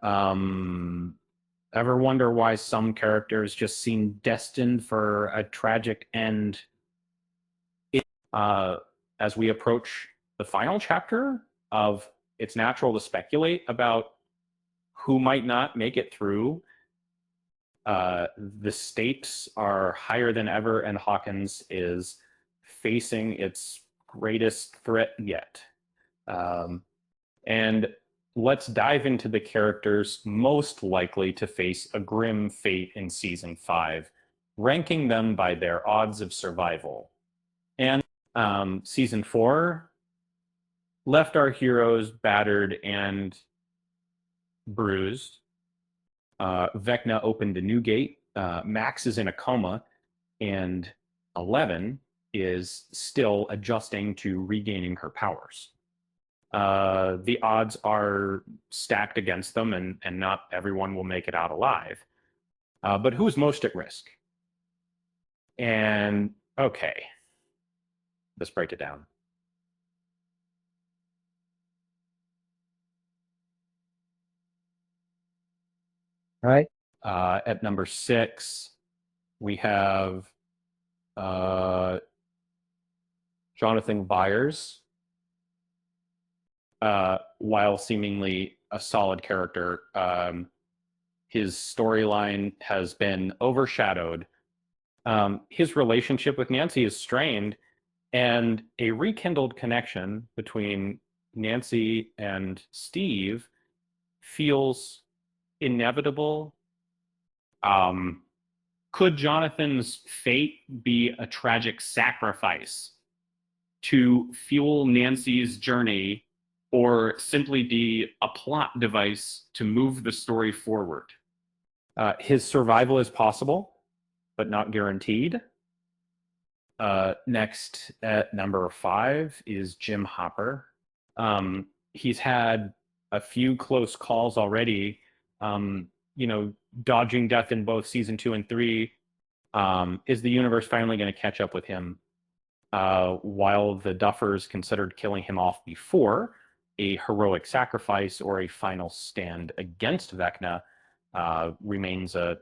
Um, Ever wonder why some characters just seem destined for a tragic end uh, as we approach the final chapter of It's Natural to Speculate about who might not make it through? The stakes are higher than ever, and Hawkins is facing its greatest threat yet. Um, and let's dive into the characters most likely to face a grim fate in season 5, ranking them by their odds of survival. And season 4 left our heroes battered and bruised. Vecna opened a new gate. Max is in a coma, and 11 is still adjusting to regaining her powers. The odds are stacked against them, and not everyone will make it out alive. But who's most at risk? And okay, let's break it down. Right? At number 6, we have uh, Jonathan Byers. While seemingly a solid character, his storyline has been overshadowed. His relationship with Nancy is strained, and a rekindled connection between Nancy and Steve feels inevitable. Um, could Jonathan's fate be a tragic sacrifice to fuel Nancy's journey, or simply be a plot device to move the story forward? His survival is possible, but not guaranteed. Next at number 5 is Jim Hopper. He's had a few close calls already, um, dodging death in both season 2 and 3. Is the universe finally going to catch up with him? While the Duffers considered killing him off before, a heroic sacrifice or a final stand against Vecna remains a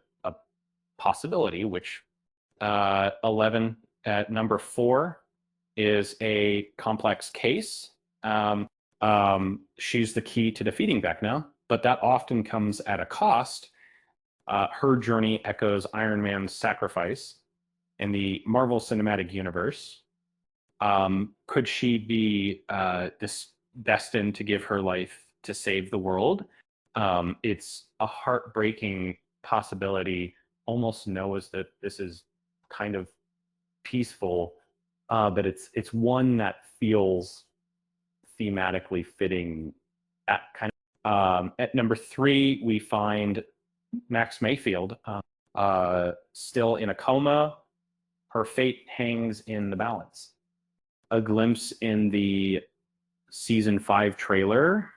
possibility, which 11 at number 4 is a complex case. She's the key to defeating Vecna, but that often comes at a cost. Her journey echoes Iron Man's sacrifice in the Marvel Cinematic Universe. Could she be destined to give her life to save the world? It's a heartbreaking possibility. Almost knows that this is kind of peaceful, but it's one that feels thematically fitting. At number 3, we find Max Mayfield, still in a coma. Her fate hangs in the balance. A glimpse in the season 5 trailer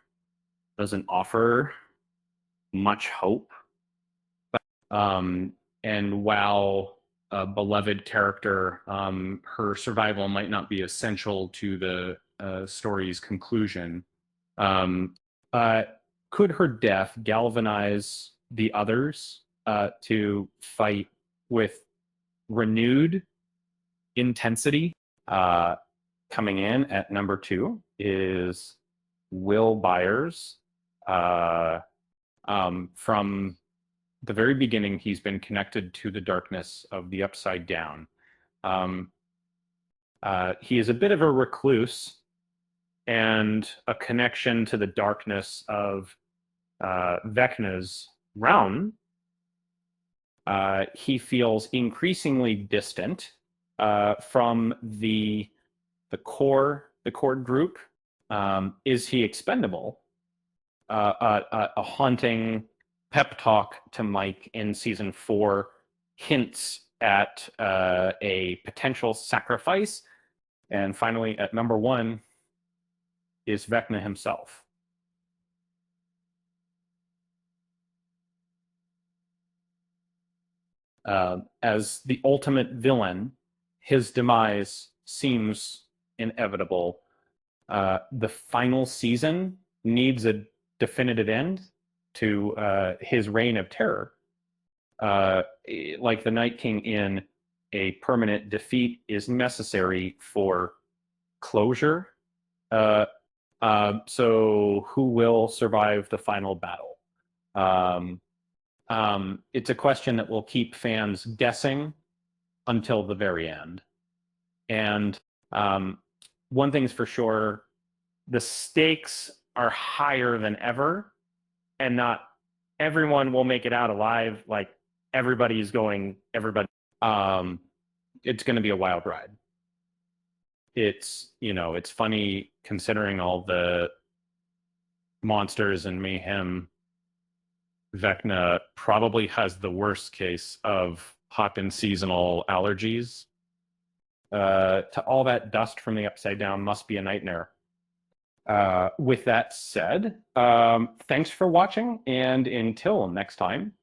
doesn't offer much hope. And while a beloved character, her survival might not be essential to the story's conclusion. Could her death galvanize the others to fight with renewed intensity? Coming in at number 2 is Will Byers. From the very beginning, he's been connected to the darkness of the Upside Down. He is a bit of a recluse, and a connection to the darkness of Vecna's realm. He feels increasingly distant from the core group. Is he expendable? A haunting pep talk to Mike in season 4 hints at a potential sacrifice. And finally, at number 1 is Vecna himself. As the ultimate villain, his demise seems inevitable. The final season needs a definitive end, to his reign of terror. Like the Night King Inn, a permanent defeat is necessary for closure. So who will survive the final battle? It's a question that will keep fans guessing until the very end. And one thing's for sure, the stakes are higher than ever, and not everyone will make it out alive. Like everybody. It's going to be a wild ride. It's funny considering all the monsters and mayhem. Vecna probably has the worst case of Hawkins seasonal allergies. To all that dust from the Upside Down must be a nightmare. With that said, thanks for watching, and until next time,